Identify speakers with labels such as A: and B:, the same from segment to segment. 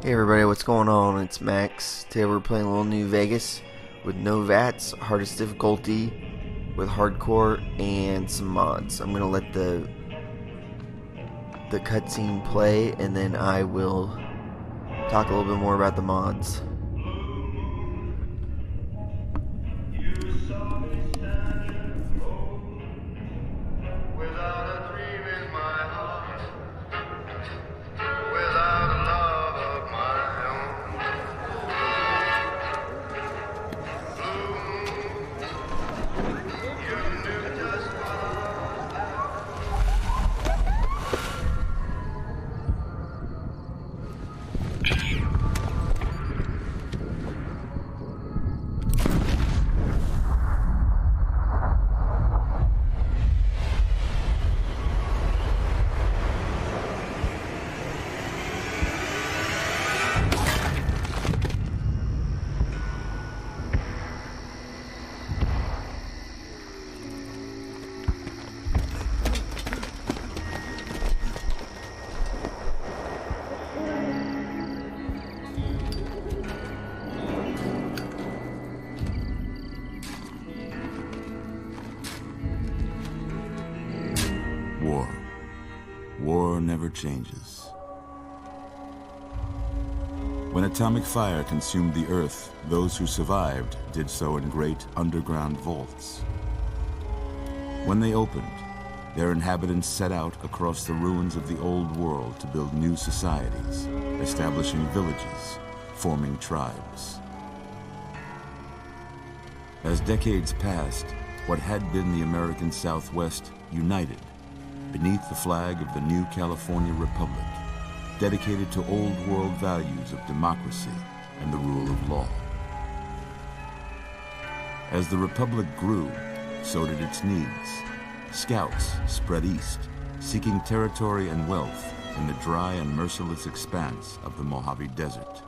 A: Hey everybody, what's going on? It's Max. Today we're playing a little New Vegas with no VATS, hardest difficulty, with hardcore and some mods. I'm gonna let the cutscene play, and then I will talk a little bit more about the mods.
B: War never changes. When atomic fire consumed the Earth, those who survived did so in great underground vaults. When they opened, their inhabitants set out across the ruins of the old world to build new societies, establishing villages, forming tribes. As decades passed, what had been the American Southwest united beneath the flag of the new California Republic, dedicated to old world values of democracy and the rule of law. As the Republic grew, so did its needs. Scouts spread east, seeking territory and wealth in the dry and merciless expanse of the Mojave Desert.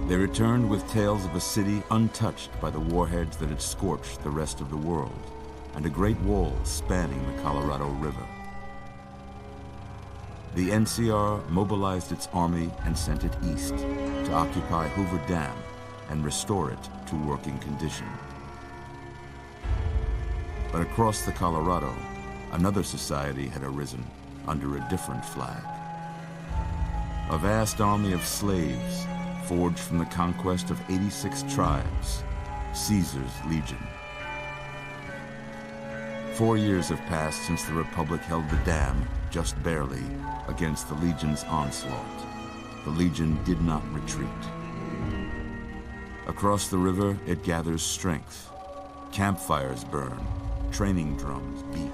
B: They returned with tales of a city untouched by the warheads that had scorched the rest of the world, and a great wall spanning the Colorado River. The NCR mobilized its army and sent it east to occupy Hoover Dam and restore it to working condition. But across the Colorado, another society had arisen under a different flag. A vast army of slaves forged from the conquest of 86 tribes, Caesar's Legion. 4 years have passed since the Republic held the dam, just barely, against the Legion's onslaught. The Legion did not retreat. Across the river, it gathers strength. Campfires burn, training drums beat.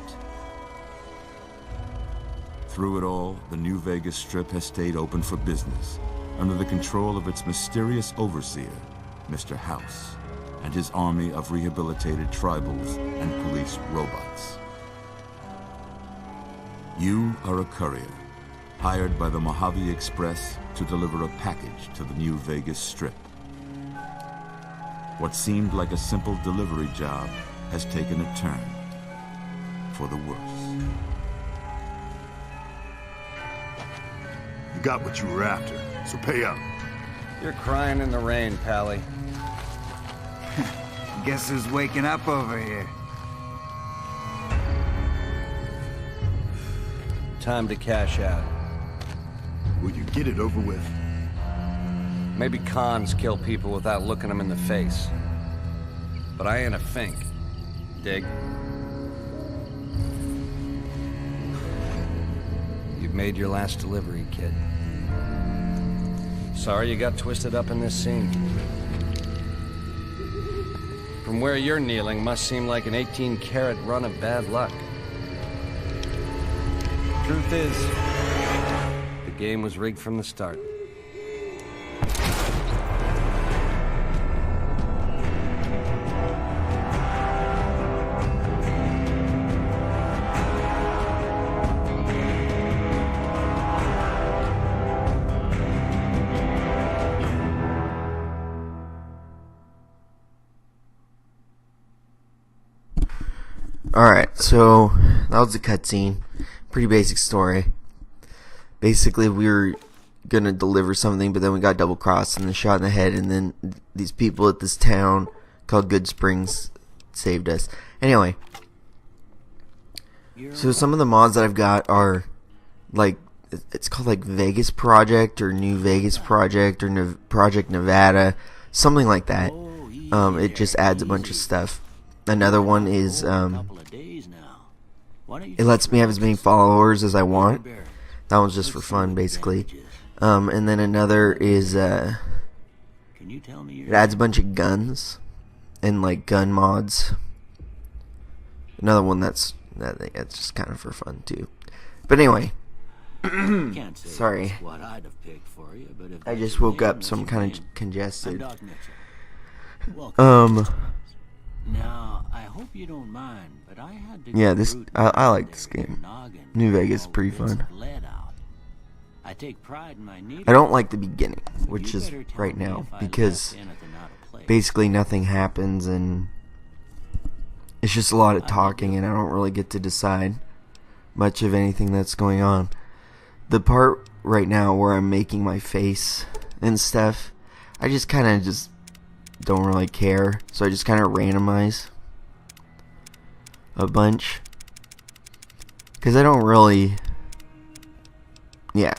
B: Through it all, the New Vegas Strip has stayed open for business, under the control of its mysterious overseer, Mr. House, and his army of rehabilitated tribals and police robots. You are a courier, hired by the Mojave Express to deliver a package to the New Vegas Strip. What seemed like a simple delivery job has taken a turn for the worse.
C: You got what you were after, so pay up.
D: You're crying in the rain, Pally.
E: Guess who's waking up over here?
D: Time to cash out.
C: Will you get it over with?
D: Maybe cons kill people without looking them in the face. But I ain't a fink. Dig? You've made your last delivery, kid. Sorry you got twisted up in this scene. From where you're kneeling must seem like an 18-carat run of bad luck. Truth is, the game was rigged from the start.
A: Alright, so that was the cutscene. Pretty basic story. Basically, we were gonna deliver something, but then we got double crossed and then shot in the head, and then these people at this town called Good Springs saved us. Anyway, so some of the mods that I've got are like, it's called like Vegas Project or New Vegas Project or Project Nevada, something like that. It just adds a bunch of stuff. Another one is it lets me have as many followers as I want. That one's just for fun, basically. And then another is it adds a bunch of guns and like gun mods. Another one that's just kind of for fun too. But anyway, sorry, I just woke up, so I'm kind of congested.
F: Now, I hope you don't mind, but I had to
A: I like this game. New Vegas is pretty fun.
F: I take pride in my
A: I don't like the beginning, which is right now, because basically nothing happens and it's just a lot of talking, and I don't really get to decide much of anything that's going on. The part right now where I'm making my face and stuff, I just kind of just don't really care, so I just kind of randomize a bunch, because I don't really, I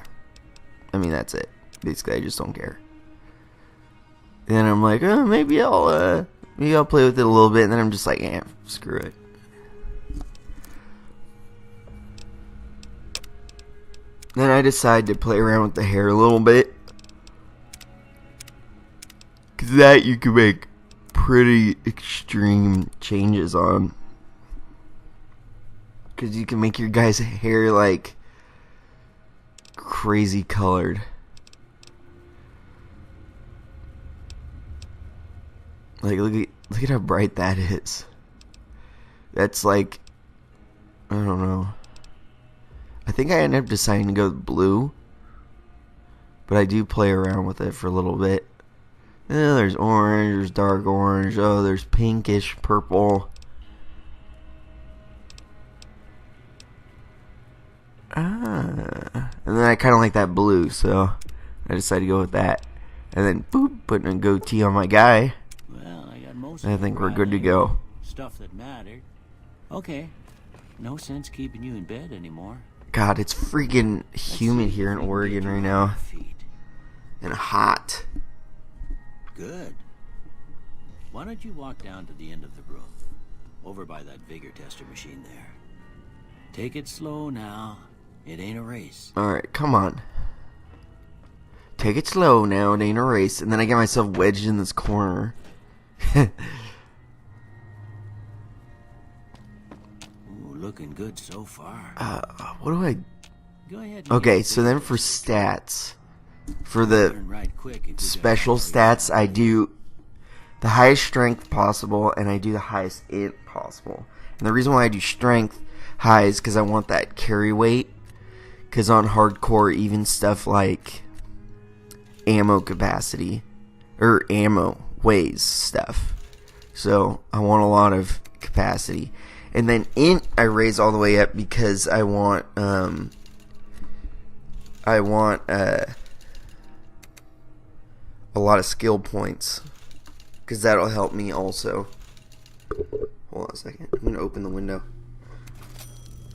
A: mean, that's it. Basically, I just don't care. And then I'm like, oh, maybe I'll play with it a little bit, and then I'm just like, screw it. Then I decide to play around with the hair a little bit, because that you can make pretty extreme changes on. Because you can make your guy's hair like crazy colored. Like, look at how bright that is. That's like, I don't know. I think I ended up deciding to go with blue, but I do play around with it for a little bit. There's orange, there's dark orange, oh, there's pinkish purple. And then I kind of like that blue, so I decided to go with that. And then, boop, putting a goatee on my guy.
F: Well, I got most.
A: I think we're good to go.
F: Stuff that mattered. Okay. No sense keeping you in bed anymore.
A: God, it's freaking humid here in Oregon right now. And hot.
F: Good. Why don't you walk down to the end of the room? Over by that vigor tester machine there. Take it slow now. It ain't a race.
A: Alright, come on. Take it slow now, it ain't a race. And then I get myself wedged in this corner.
F: Ooh, looking good so far.
A: What do I...
F: Go ahead.
A: Okay, so then for stats, for the special stats, I do the highest strength possible, and I do the highest int possible. And the reason why I do strength high is because I want that carry weight. Because on hardcore, even stuff like ammo capacity, or ammo weighs stuff. So I want a lot of capacity. And then int I raise all the way up because I want a lot of skill points, because that'll help me also. Hold on a second, I'm gonna open the window.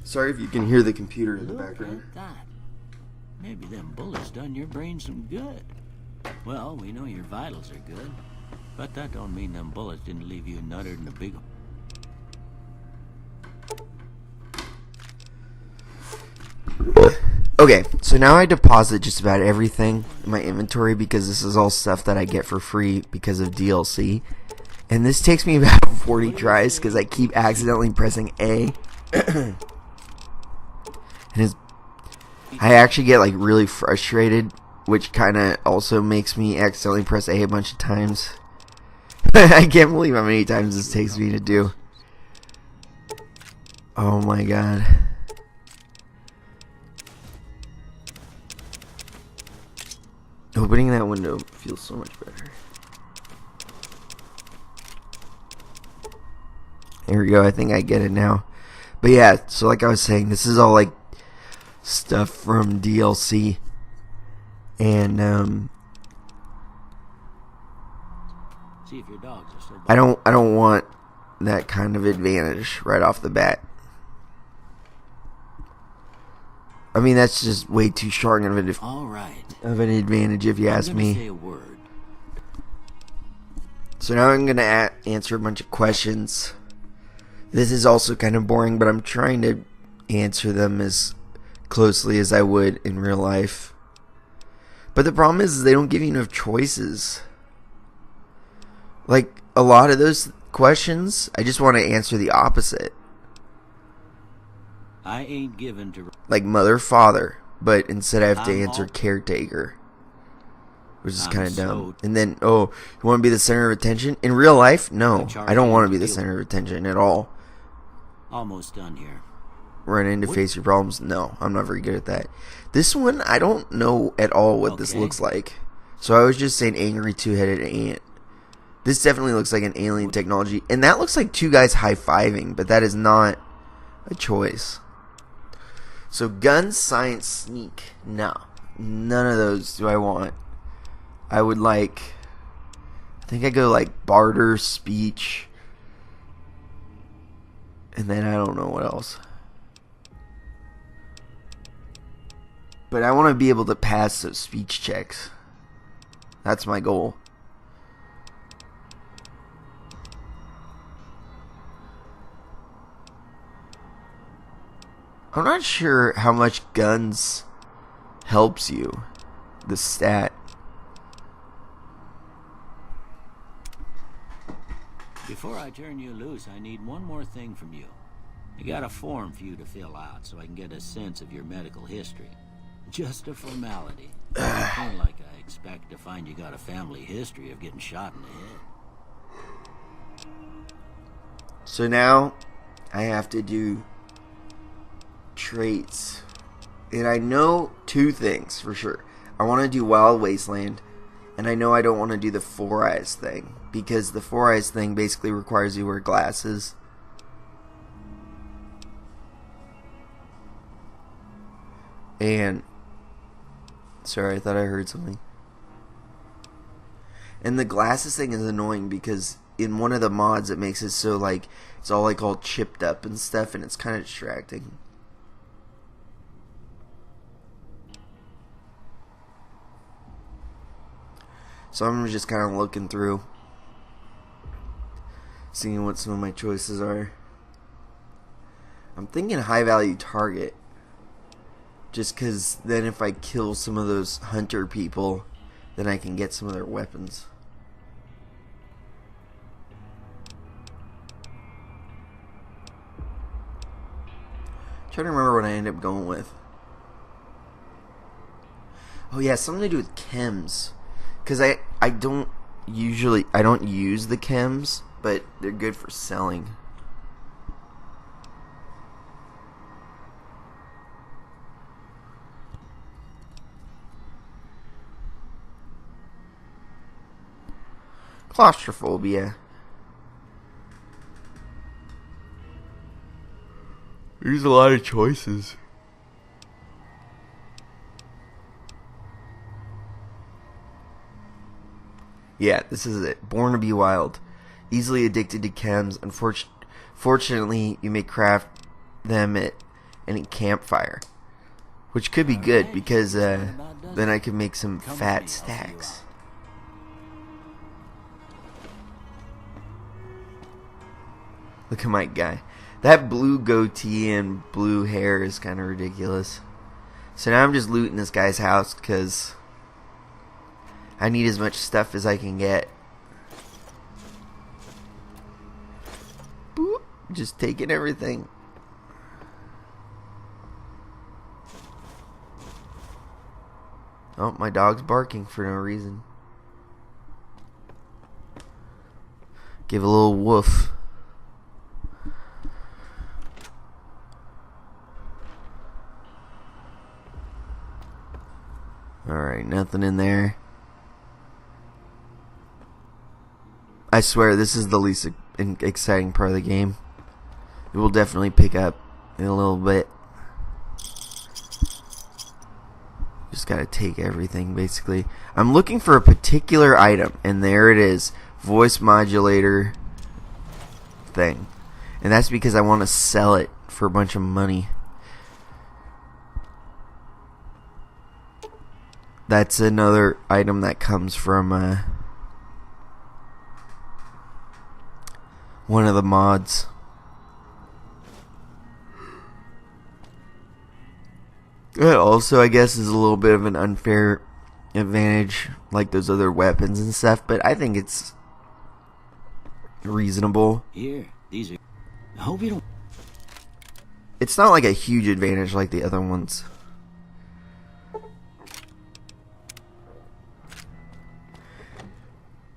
A: Sorry if you can hear the computer in the background.
F: At that. Maybe them bullets done your brain some good. Well, we know your vitals are good, but that don't mean them bullets didn't leave you nuttered in a big...
A: Okay, so now I deposit just about everything in my inventory, because this is all stuff that I get for free because of DLC. And this takes me about 40 tries because I keep accidentally pressing A. And I actually get like really frustrated, which kind of also makes me accidentally press A bunch of times. I can't believe how many times this takes me to do. Oh my god. Opening that window feels so much better. There we go, I think I get it now. But yeah, so like I was saying, this is all like stuff from DLC. And
F: See if your dogs are still
A: I don't want that kind of advantage right off the bat. I mean, that's just way too strong of
F: All right.
A: an advantage if you ask
F: I'm gonna
A: me.
F: say a word.
A: So now I'm gonna answer a bunch of questions. This is also kind of boring, but I'm trying to answer them as closely as I would in real life. But the problem is they don't give you enough choices. Like, a lot of those questions, I just want to answer the opposite.
F: I ain't given to...
A: Like mother, father, but instead I have to
F: I'm
A: answer
F: all-
A: caretaker. Which is
F: I'm
A: kind of
F: so-
A: dumb. And then, oh, you want to be the center of attention? In real life, no.
F: charge
A: I don't
F: you
A: want to
F: to
A: be the
F: deal
A: center of attention at all.
F: Almost done here.
A: Run in to
F: What-
A: face your problems? No, I'm not very good at that. This one, I don't know at all what this
F: Okay.
A: looks like. So I was just saying angry two-headed ant. This definitely looks like an alien technology. And that looks like two guys high-fiving, but that is not a choice. So gun, science, sneak. No. None of those do I want. I would like... I think I go like barter, speech. And then I don't know what else. But I want to be able to pass those speech checks. That's my goal. I'm not sure how much guns helps you. The stat.
F: Before I turn you loose, I need one more thing from you. I got a form for you to fill out so I can get a sense of your medical history. Just a formality. Ain't like I expect to find you got a family history of getting shot in the head.
A: So now I have to do traits. And I know two things for sure. I want to do Wild Wasteland. And I know I don't want to do the Four Eyes thing. Because the Four Eyes thing basically requires you to wear glasses. And... Sorry, I thought I heard something. And the glasses thing is annoying because in one of the mods it makes it so like it's all like all chipped up and stuff, and it's kind of distracting. So I'm just kind of looking through, seeing what some of my choices are. I'm thinking high value target. Just because then if I kill some of those hunter people, then I can get some of their weapons. I'm trying to remember what I ended up going with. Oh yeah, something to do with chems. Because I don't use the chems, but they're good for selling. Claustrophobia. There's a lot of choices. Yeah, this is it. Born to be wild. Easily addicted to chems. Fortunately, you may craft them at any campfire. Which could be good because then I could make some fat stacks. Look at my guy. That blue goatee and blue hair is kind of ridiculous. So now I'm just looting this guy's house because I need as much stuff as I can get. Boop. Just taking everything. Oh, my dog's barking for no reason. Give a little woof. Alright, nothing in there. I swear, this is the least exciting part of the game. It will definitely pick up in a little bit. Just just gotta take everything, basically. I'm looking for a particular item, and there it is. Voice modulator thing. And that's because I want to sell it for a bunch of money. That's another item that comes from one of the mods. It also, I guess, is a little bit of an unfair advantage, like those other weapons and stuff, but I think it's reasonable.
F: Here, these are... I hope you don't...
A: It's not like a huge advantage like the other ones.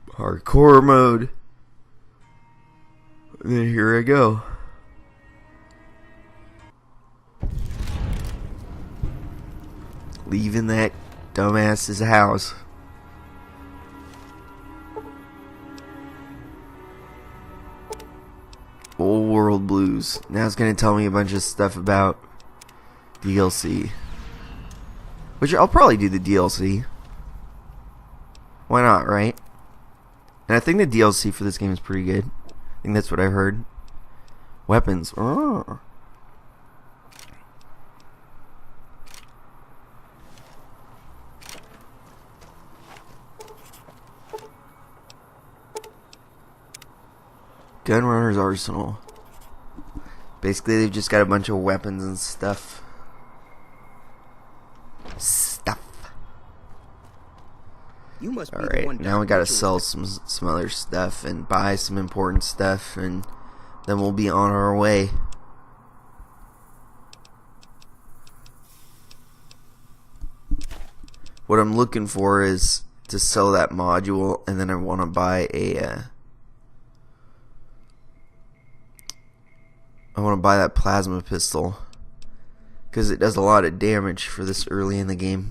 A: Hardcore mode. And then here I go. Leaving that dumbass's house. Old World Blues. Now it's gonna tell me a bunch of stuff about DLC. Which I'll probably do the DLC. Why not, right? And I think the DLC for this game is pretty good. I think that's what I've heard. Weapons. Oh. Gunrunner's Arsenal. Basically, they've just got a bunch of weapons and stuff.
G: You must be the
A: Alright,
G: one
A: now we gotta sell some other stuff and buy some important stuff, and then we'll be on our way. What I'm looking for is to sell that module, and then I want to buy a I want to buy that plasma pistol because it does a lot of damage for this early in the game.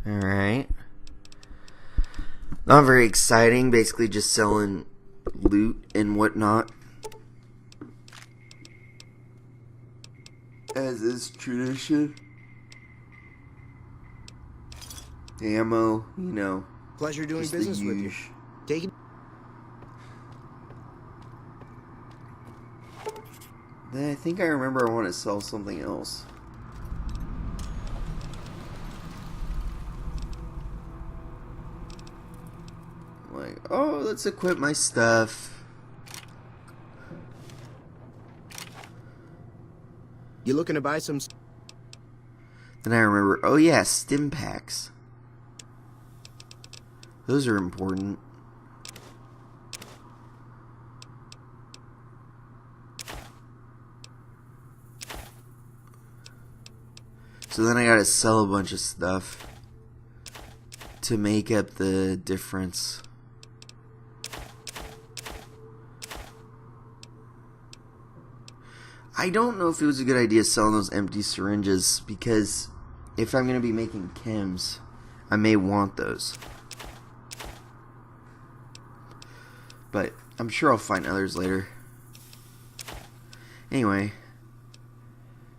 A: Alright. Not very exciting, basically just selling loot and whatnot. As is tradition. Ammo, you know.
G: Pleasure doing
A: just the
G: business with you.
A: usual.
G: Take it.
A: Then I think I remember I want to sell something else. Like, oh, let's equip my stuff.
G: You looking to buy some?
A: Then I remember, oh yeah, stim packs. Those are important. So then I gotta sell a bunch of stuff to make up the difference. I don't know if it was a good idea selling those empty syringes, because if I'm going to be making chems, I may want those. But I'm sure I'll find others later. Anyway,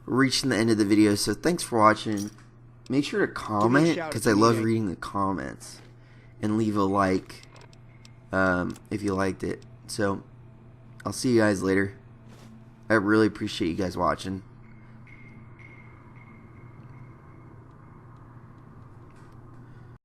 A: we're reaching the end of the video, so thanks for watching. Make sure to comment, because I love reading the comments. And leave a like if you liked it. So, I'll see you guys later. I really appreciate you guys watching.